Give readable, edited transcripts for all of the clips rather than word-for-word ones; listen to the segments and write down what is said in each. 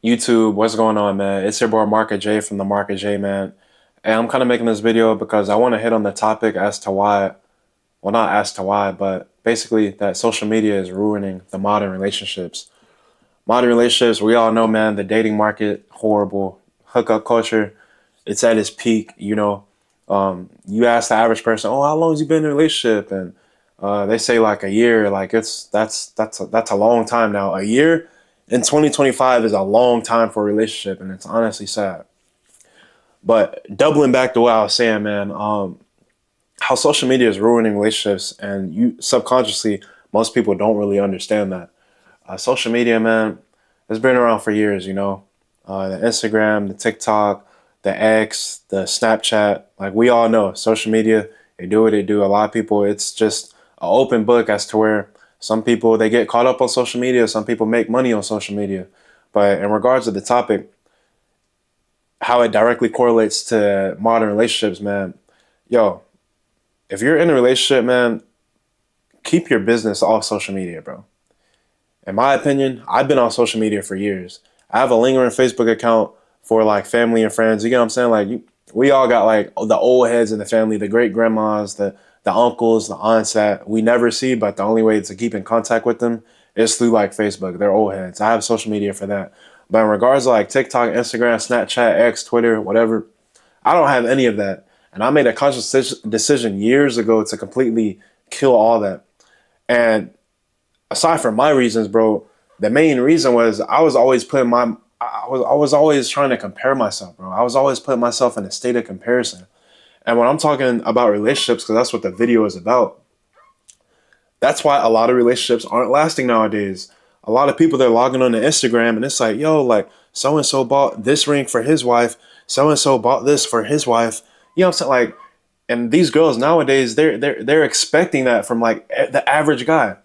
YouTube, what's going on, man? It's your boy Market J from the Market J, man. And I'm kind of making this video because I want to hit on the topic as to why, well, not as to why, but basically that social media is ruining the modern relationships. Modern relationships, we all know, man, the dating market, horrible. Hookup culture, it's at its peak, You ask the average person, oh, how long has you been in a relationship? And they say like a year, like that's a long time now. A year in 2025 is a long time for a relationship, and it's honestly sad. But doubling back to what I was saying, man, how social media is ruining relationships, and you subconsciously, most people don't really understand that. Social media, man, has been around for years. The Instagram, the TikTok, the X, the Snapchat. Like we all know, social media, they do what they do. A lot of people, it's just an open book as to where some people they get caught up on social media. Some people make money on social media. But in regards to the topic, how it directly correlates to modern relationships, man. Yo, if you're in a relationship, man, keep your business off social media, bro. In my opinion, I've been on social media for years. I have a lingering Facebook account for like family and friends. You get what I'm saying? We all got like the old heads in the family, the great grandmas, the uncles, the aunts that we never see, but the only way to keep in contact with them is through like Facebook. They're old heads. I have social media for that. But in regards to like TikTok, Instagram, Snapchat, X, Twitter, whatever, I don't have any of that. And I made a conscious decision years ago to completely kill all that. And aside from my reasons, bro, the main reason was I was always trying to compare myself, bro. I was always putting myself in a state of comparison. And when I'm talking about relationships, because that's what the video is about, that's why a lot of relationships aren't lasting nowadays. A lot of people they're logging on to Instagram and it's like, yo, like so and so bought this ring for his wife, so and so bought this for his wife. You know what I'm saying? Like, and these girls nowadays, they're expecting that from like the average guy.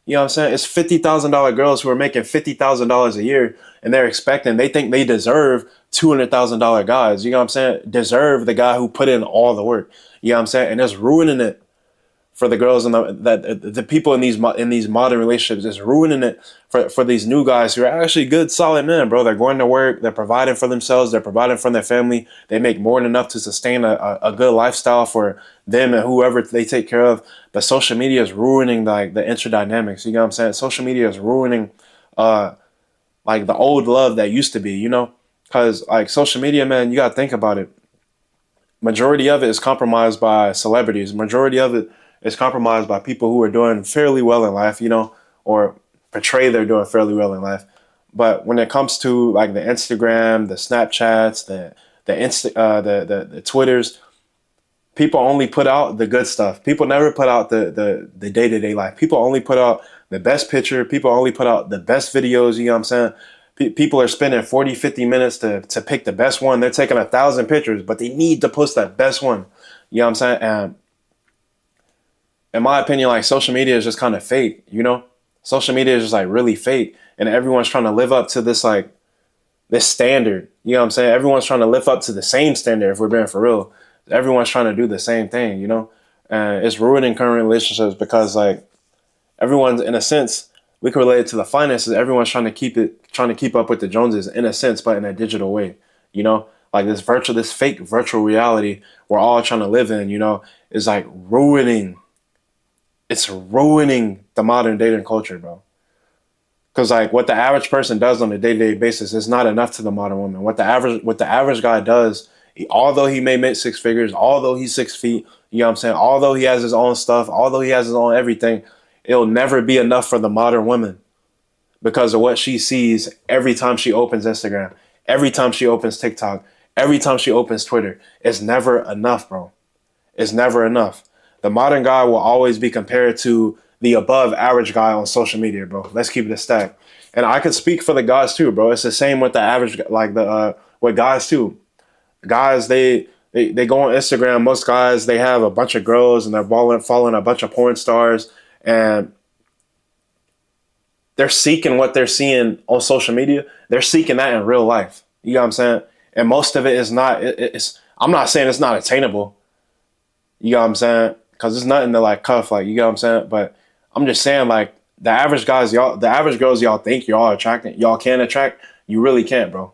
You know what I'm saying? It's $50,000 girls who are making $50,000 a year, and they think they deserve $200,000 guys. You know what I'm saying? Deserve the guy who put in all the work. You know what I'm saying? And it's ruining it for the girls and the people in these modern relationships. Is ruining it for these new guys who are actually good, solid men, bro. They're going to work, they're providing for themselves, they're providing for their family. They make more than enough to sustain a good lifestyle for them and whoever they take care of. But social media is ruining like the interdynamics. You know what I'm saying? Social media is ruining uh like the old love that used to be. Because like social media, man, you gotta think about it. Majority of it is compromised by celebrities. Majority of it is compromised by people who are doing fairly well in life, or portray they're doing fairly well in life. But when it comes to like the Instagram, the Snapchats, the Twitters, people only put out the good stuff. People never put out the day to day life. People only put out the best picture. People only put out the best videos. You know what I'm saying? People are spending 40, 50 minutes to pick the best one. They're taking 1,000 pictures, but they need to post that best one. You know what I'm saying? And in my opinion, like social media is just kind of fake. Social media is just like really fake. And everyone's trying to live up to this like this standard. You know what I'm saying? Everyone's trying to live up to the same standard if we're being for real. Everyone's trying to do the same thing. And it's ruining current relationships because like everyone's in a sense we can relate it to the finances. Everyone's trying to keep up with the Joneses in a sense, but in a digital way. Like this fake virtual reality we're all trying to live in. Is like ruining. It's ruining the modern dating culture, bro. Because like what the average person does on a day to day basis is not enough to the modern woman. What the average guy does, although he may make six figures, although he's 6 feet, you know what I'm saying, although he has his own stuff, although he has his own everything, it'll never be enough for the modern woman because of what she sees every time she opens Instagram, every time she opens TikTok, every time she opens Twitter. It's never enough, bro. It's never enough. The modern guy will always be compared to the above average guy on social media, bro. Let's keep it a stack. And I could speak for the guys too, bro. It's the same with the average, like with guys too. Guys, they go on Instagram. Most guys they have a bunch of girls and they're following a bunch of porn stars, and they're seeking what they're seeing on social media. They're seeking that in real life. You know what I'm saying? And most of it is not. It's. I'm not saying it's not attainable. You know what I'm saying? Because it's nothing to like cuff, like you know what I'm saying. But I'm just saying, like the average guys, the average girls, y'all think y'all attracting, y'all can attract, You really can't, bro.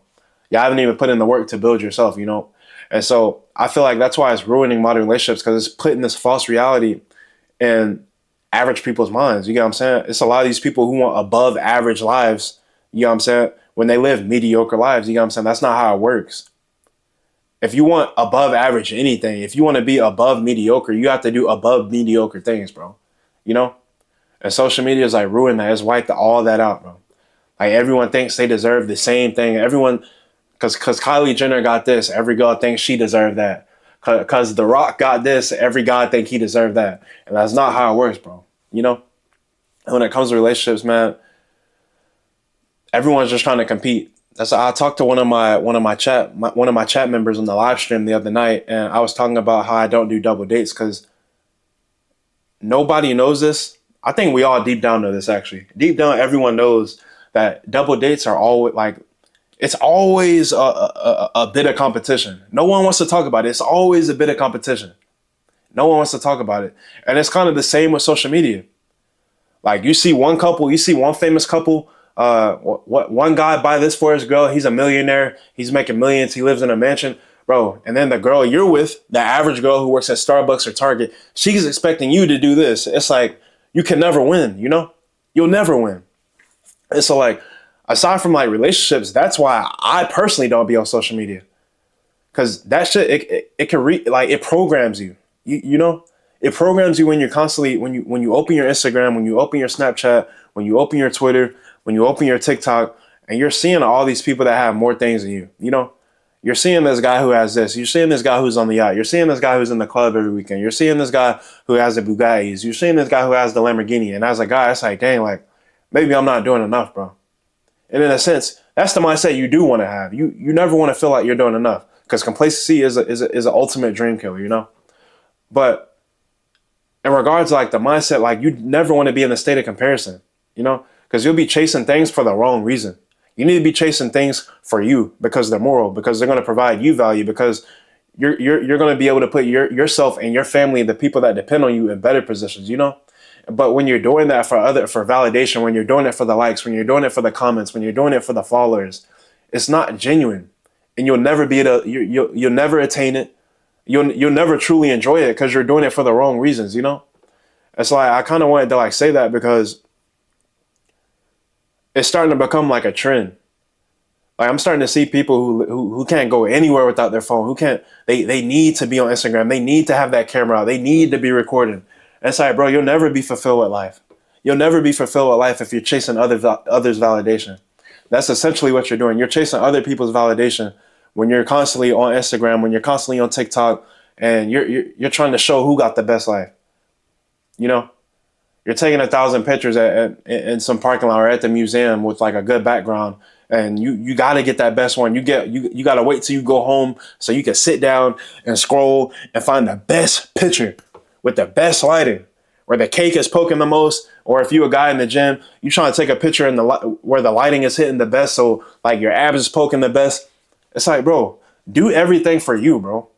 You haven't even put in the work to build yourself, you know? And so I feel like that's why it's ruining modern relationships, because it's putting this false reality in average people's minds. You get what I'm saying? It's a lot of these people who want above average lives, you know what I'm saying? When they live mediocre lives, you get what I'm saying? That's not how it works. If you want above average anything, if you want to be above mediocre, you have to do above mediocre things, bro. You know? And social media is like ruined that. It's wiped all that out, bro. Like everyone thinks they deserve the same thing. Everyone, because Kylie Jenner got this, every girl thinks she deserved that. Because The Rock got this, every guy think he deserved that. And that's not how it works, bro. You know? And when it comes to relationships, man, everyone's just trying to compete. That's I talked to one of my chat members on the live stream the other night, and I was talking about how I don't do double dates because nobody knows this. I think we all deep down know this, actually. Deep down, everyone knows that double dates are always like, it's always a bit of competition. No one wants to talk about it. It's always a bit of competition. No one wants to talk about it. And it's kind of the same with social media. Like you see one couple, you see one famous couple, one guy buy this for his girl. He's a millionaire. He's making millions. He lives in a mansion, bro. And then the girl you're with, the average girl who works at Starbucks or Target, she's expecting you to do this. It's like, you can never win, you know? You'll never win. And so like, aside from like relationships, that's why I personally don't be on social media. Cause that shit, it can it programs you. You know? It programs you when you're constantly, when you open your Instagram, when you open your Snapchat, when you open your Twitter, when you open your TikTok, and you're seeing all these people that have more things than you. You know? You're seeing this guy who has this. You're seeing this guy who's on the yacht. You're seeing this guy who's in the club every weekend. You're seeing this guy who has the Bugattis. You're seeing this guy who has the Lamborghini. And as a guy, it's like, dang, like, maybe I'm not doing enough, bro. And in a sense, that's the mindset you do want to have. You never want to feel like you're doing enough, because complacency is an ultimate dream killer, you know? But in regards to like the mindset, like you never want to be in a state of comparison, you know? Because you'll be chasing things for the wrong reason. You need to be chasing things for you because they're moral, because they're going to provide you value, because you're going to be able to put yourself and your family, the people that depend on you, in better positions, you know? But when you're doing that for validation, when you're doing it for the likes, when you're doing it for the comments, when you're doing it for the followers, it's not genuine, and you'll never be able to, you'll never attain it. You'll never truly enjoy it because you're doing it for the wrong reasons, you know? It's like, I kind of wanted to like say that because it's starting to become like a trend. Like I'm starting to see people who can't go anywhere without their phone, they need to be on Instagram. They need to have that camera out. They need to be recording. And it's like, bro, you'll never be fulfilled with life. You'll never be fulfilled with life if you're chasing others' validation. That's essentially what you're doing. You're chasing other people's validation when you're constantly on Instagram, when you're constantly on TikTok, and you're trying to show who got the best life. You know, you're taking 1,000 pictures in some parking lot or at the museum with like a good background, and you got to get that best one. You got to wait till you go home so you can sit down and scroll and find the best picture with the best lighting, where the cake is poking the most, or if you a guy in the gym, you trying to take a picture in where the lighting is hitting the best, so like your abs is poking the best. It's like, bro, do everything for you, bro.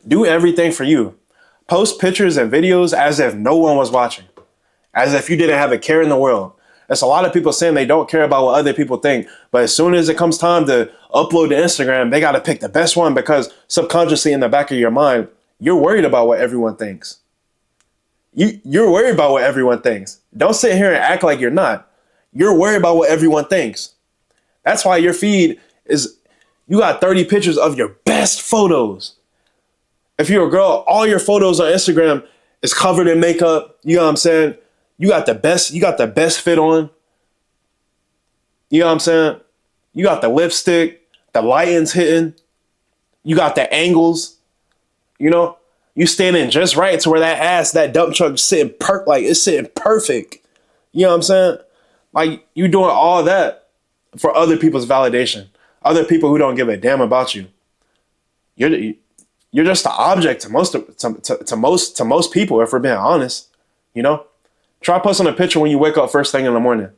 Do everything for you. Post pictures and videos as if no one was watching, as if you didn't have a care in the world. There's a lot of people saying they don't care about what other people think, but as soon as it comes time to upload to Instagram, they got to pick the best one, because subconsciously in the back of your mind, you're worried about what everyone thinks. You're worried about what everyone thinks. Don't sit here and act like you're not. You're worried about what everyone thinks. That's why your feed is, you got 30 pictures of your best photos. If you're a girl, all your photos on Instagram is covered in makeup. You know what I'm saying? You got the best fit on. You know what I'm saying? You got the lipstick, the lighting's hitting. You got the angles. You know, you standing just right to where that dump truck is sitting it's sitting perfect. You know what I'm saying? Like, you doing all that for other people's validation, other people who don't give a damn about you. You're just the object to most people, if we're being honest. You know, try posting a picture when you wake up first thing in the morning,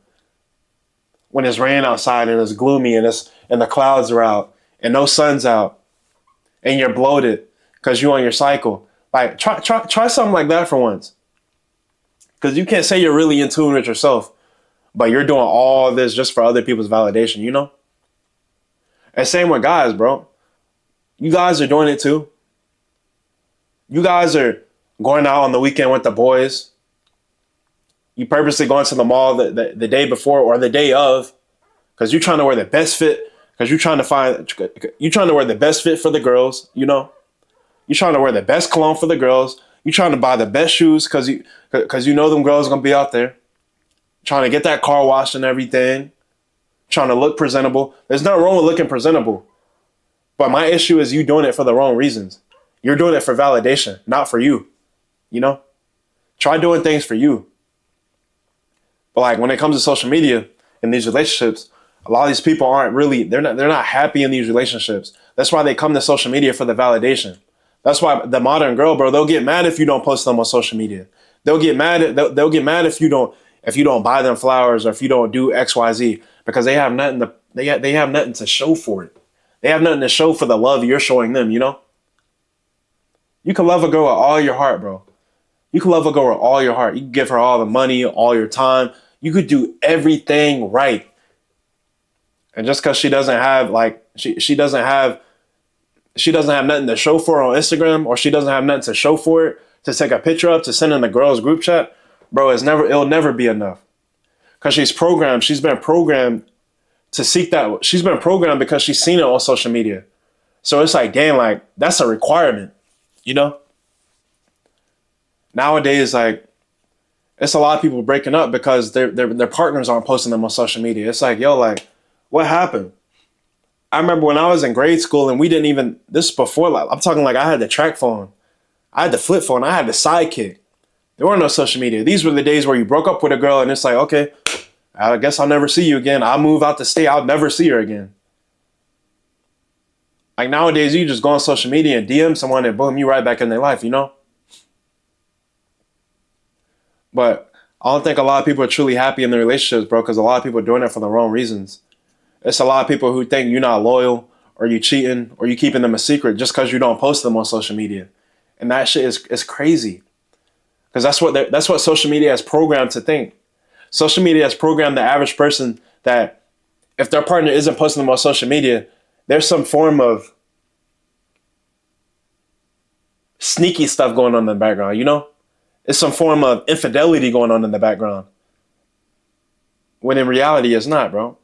when it's raining outside and it's gloomy and the clouds are out and no sun's out, and you're bloated because you're on your cycle. Like, try something like that for once. Because you can't say you're really in tune with yourself, but you're doing all this just for other people's validation, you know? And same with guys, bro. You guys are doing it too. You guys are going out on the weekend with the boys. You purposely going to the mall the day before or the day of because you're trying to wear the best fit. Because you're trying to wear the best fit for the girls. You know, you're trying to wear the best cologne for the girls. You're trying to buy the best shoes because you know them girls are gonna be out there. Trying to get that car washed and everything. Trying to look presentable. There's nothing wrong with looking presentable. But my issue is you doing it for the wrong reasons. You're doing it for validation, not for you. You know? Try doing things for you. But like when it comes to social media and these relationships, a lot of these people aren't really, they're not happy in these relationships. That's why they come to social media for the validation. That's why the modern girl, bro, they'll get mad if you don't post them on social media. They'll get mad if you don't buy them flowers or if you don't do XYZ because they have nothing they have nothing to show for it. They have nothing to show for the love you're showing them, you know? You can love a girl with all your heart, bro. You can love a girl with all your heart. You can give her all the money, all your time. You could do everything right. And just because she doesn't have she doesn't have nothing to show for on Instagram or she doesn't have nothing to show for it, to take a picture of, to send in the girls group chat, bro, it'll never be enough. Because she's been programmed to seek that. She's been programmed because she's seen it on social media. So it's like, damn, like that's a requirement, you know? Nowadays, like it's a lot of people breaking up because their partners aren't posting them on social media. It's like, yo, like, what happened? I remember when I was in grade school and we didn't even, this is before, like, I'm talking like I had the track phone, I had the flip phone, I had the sidekick. There weren't no social media. These were the days where you broke up with a girl and it's like, okay, I guess I'll never see you again. I'll move out the state. I'll never see her again. Like nowadays, you just go on social media and DM someone and boom, you right back in their life, you know? But I don't think a lot of people are truly happy in their relationships, bro, because a lot of people are doing it for the wrong reasons. It's a lot of people who think you're not loyal or you cheating or you keeping them a secret just because you don't post them on social media. And that shit is crazy. Because that's what social media has programmed to think. Social media has programmed the average person that if their partner isn't posting them on social media, there's some form of sneaky stuff going on in the background, you know? It's some form of infidelity going on in the background. When in reality, it's not, bro.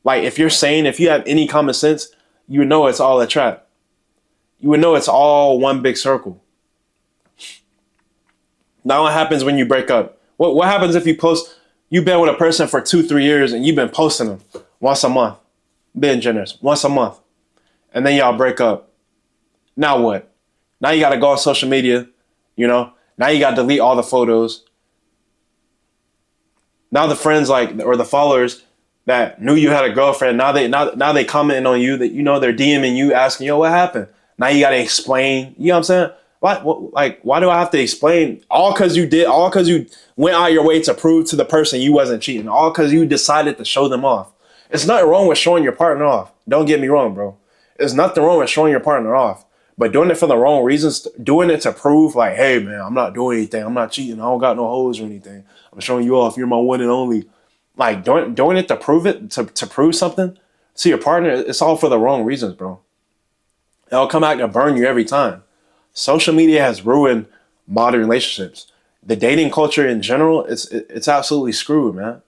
Like, if you have any common sense, you would know it's all a trap. You would know it's all one big circle. Now what happens when you break up? What happens if you've been with a person for 2-3 years and you've been posting them once a month, being generous, once a month, and then y'all break up. Now what? Now you got to go on social media, you know? Now you got to delete all the photos. Now the friends or the followers that knew you had a girlfriend, now they commenting on you, that you know they're DMing you asking, yo, what happened? Now you got to explain. You know what I'm saying? Why do I have to explain? All because you went out your way to prove to the person you wasn't cheating. All because you decided to show them off. It's nothing wrong with showing your partner off. Don't get me wrong, bro. There's nothing wrong with showing your partner off. But doing it for the wrong reasons, doing it to prove like, hey, man, I'm not doing anything. I'm not cheating. I don't got no hoes or anything. I'm showing you off. You're my one and only. Like, doing it to prove it, to prove something to your partner, it's all for the wrong reasons, bro. It'll come out and burn you every time. Social media has ruined modern relationships. The dating culture in general, it's absolutely screwed, man.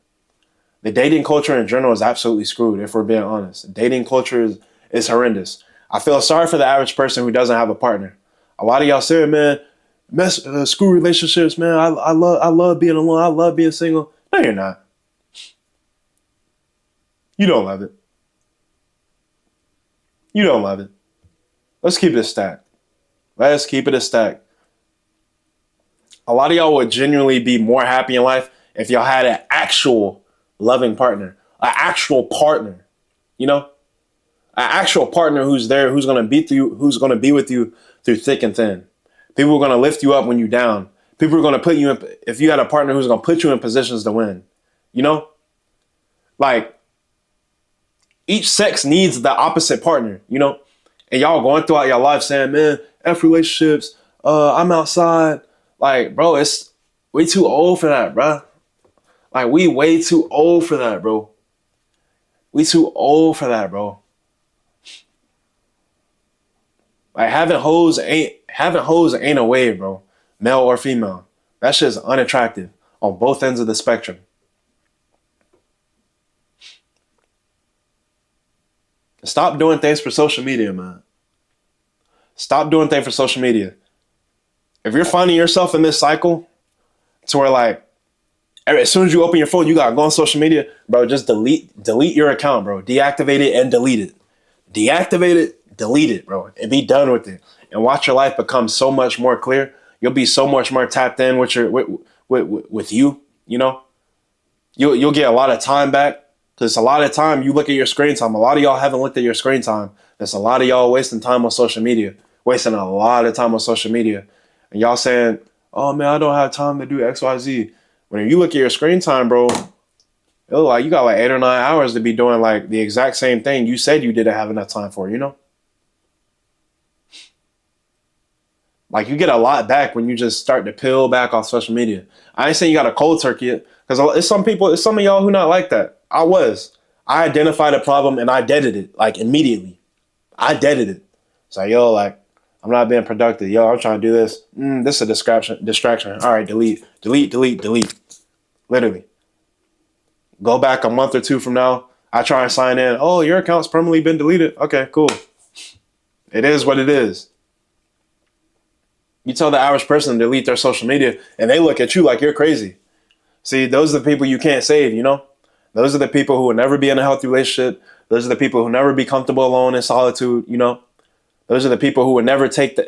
The dating culture in general is absolutely screwed, if we're being honest. Dating culture is horrendous. I feel sorry for the average person who doesn't have a partner. A lot of y'all say, man, screw relationships, man. I love being alone. I love being single. No, you're not. You don't love it. You don't love it. Let's keep it a stack. Let's keep it a stack. A lot of y'all would genuinely be more happy in life if y'all had an actual loving partner, an actual partner, you know, an actual partner who's there, who's going to be with you through thick and thin. People are going to lift you up when you're down. People are going to put you in, if you had a partner who's going to put you in positions to win, you know, like each sex needs the opposite partner, you know, and y'all going throughout your life saying, man, F relationships, I'm outside. Like, bro, it's way too old for that, bro. Like, we way too old for that, bro. We too old for that, bro. Like having hoes ain't a wave, bro. Male or female. That shit's unattractive on both ends of the spectrum. Stop doing things for social media, man. Stop doing things for social media. If you're finding yourself in this cycle to where like as soon as you open your phone, you gotta go on social media, bro. Just delete your account, bro. Deactivate it and delete it. Deactivate it, delete it, bro, and be done with it. And watch your life become so much more clear. You'll be so much more tapped in with your with you. You know, you'll get a lot of time back because a lot of time you look at your screen time. A lot of y'all haven't looked at your screen time. There's a lot of y'all wasting time on social media, wasting a lot of time on social media, and y'all saying, "Oh man, I don't have time to do X, Y, Z." When you look at your screen time, bro, it look like you got like 8 or 9 hours to be doing like the exact same thing you said you didn't have enough time for. You know. Like you get a lot back when you just start to peel back off social media. I ain't saying you got a cold turkey it because it's some of y'all who not like that. I identified a problem and I deaded it like immediately. I deaded it. It's like, yo, like I'm not being productive. Yo, I'm trying to do this. This is a distraction. All right, delete. Literally. Go back a month or two from now. I try and sign in. Oh, your account's permanently been deleted. Okay, cool. It is what it is. You tell the average person to delete their social media and they look at you like you're crazy. See, those are the people you can't save, you know? Those are the people who will never be in a healthy relationship. Those are the people who never be comfortable alone in solitude, you know? Those are the people who would never take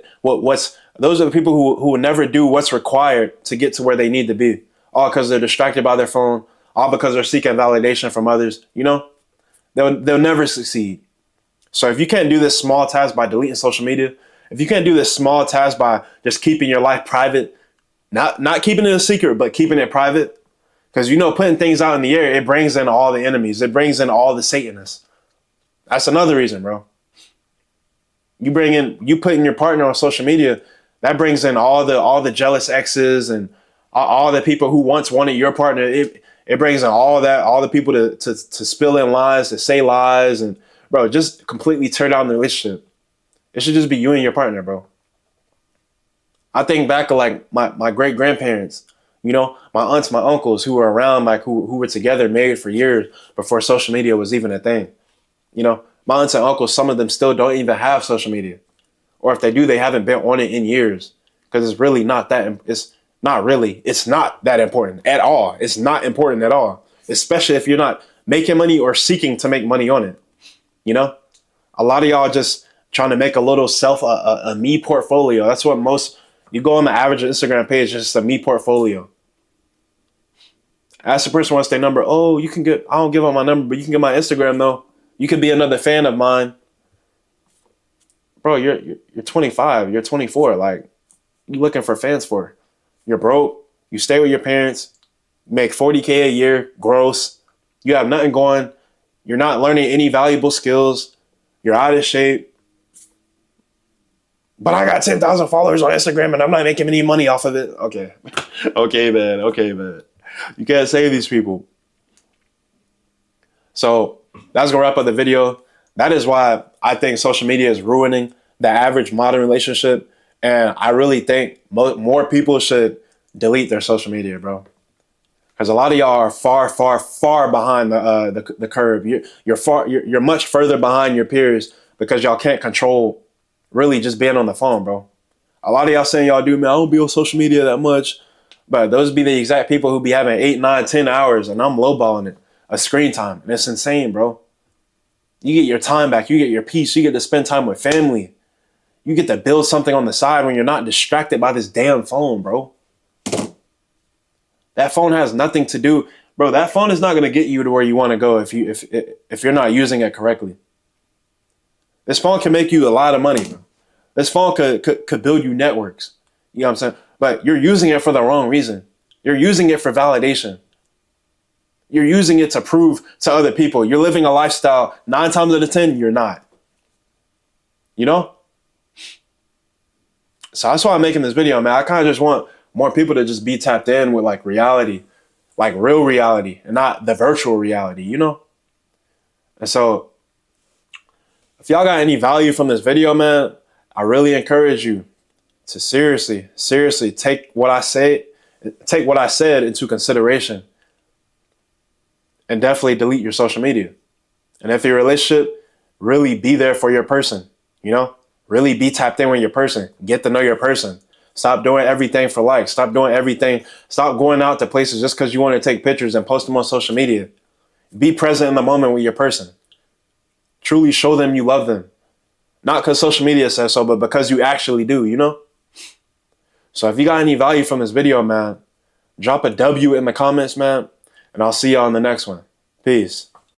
those are the people who would never do what's required to get to where they need to be. All because they're distracted by their phone, all because they're seeking validation from others, you know? They'll never succeed. So if you can't do this small task by deleting social media, if you can't do this small task by just keeping your life private, not keeping it a secret, but keeping it private, because you know putting things out in the air, it brings in all the enemies. It brings in all the Satanists. That's another reason, bro. You putting your partner on social media, that brings in all the jealous exes and all the people who once wanted your partner. It brings in all the people to spill in lies, to say lies, and bro, just completely tear down the relationship. It should just be you and your partner, bro. I think back to like my great grandparents, you know, my aunts, my uncles who were around, like who were together, married for years before social media was even a thing. You know, my aunts and uncles, some of them still don't even have social media. Or if they do, they haven't been on it in years because it's not that important at all. It's not important at all, especially if you're not making money or seeking to make money on it. You know, a lot of y'all just trying to make a little a me portfolio. That's what you go on the average Instagram page, it's just a me portfolio. Ask the person wants their number. Oh, I don't give out my number, but you can get my Instagram though. You could be another fan of mine. Bro, you're 25, you're 24. Like, you looking for fans for? You're broke, you stay with your parents, make 40K a year, gross. You have nothing going. You're not learning any valuable skills. You're out of shape. But I got 10,000 followers on Instagram and I'm not making any money off of it. Okay. Okay, man. You can't save these people. So that's going to wrap up the video. That is why I think social media is ruining the average modern relationship. And I really think more people should delete their social media, bro. Because a lot of y'all are far behind the curve. You're much further behind your peers because y'all can't control really just being on the phone, bro. A lot of y'all saying y'all do, man, I don't be on social media that much. But those be the exact people who be having 8, 9, 10 hours and I'm lowballing it. A screen time. And it's insane, bro. You get your time back. You get your peace. You get to spend time with family. You get to build something on the side when you're not distracted by this damn phone, bro. That phone has nothing to do. Bro, that phone is not going to get you to where you want to go if you're not using it correctly. This phone can make you a lot of money, bro. This phone could build you networks. You know what I'm saying? But you're using it for the wrong reason. You're using it for validation. You're using it to prove to other people. You're living a lifestyle 9 times out of 10, you're not. You know? So that's why I'm making this video, man. I kind of just want more people to just be tapped in with like reality, like real reality and not the virtual reality, you know? And so if y'all got any value from this video, man, I really encourage you to seriously take what I said into consideration, and definitely delete your social media. And if your relationship, really be there for your person, you know, really be tapped in with your person, get to know your person. Stop doing everything for likes. Stop doing everything. Stop going out to places just because you want to take pictures and post them on social media. Be present in the moment with your person. Truly show them you love them. Not because social media says so, but because you actually do, you know? So if you got any value from this video, man, drop a W in the comments, man, and I'll see y'all in the next one. Peace.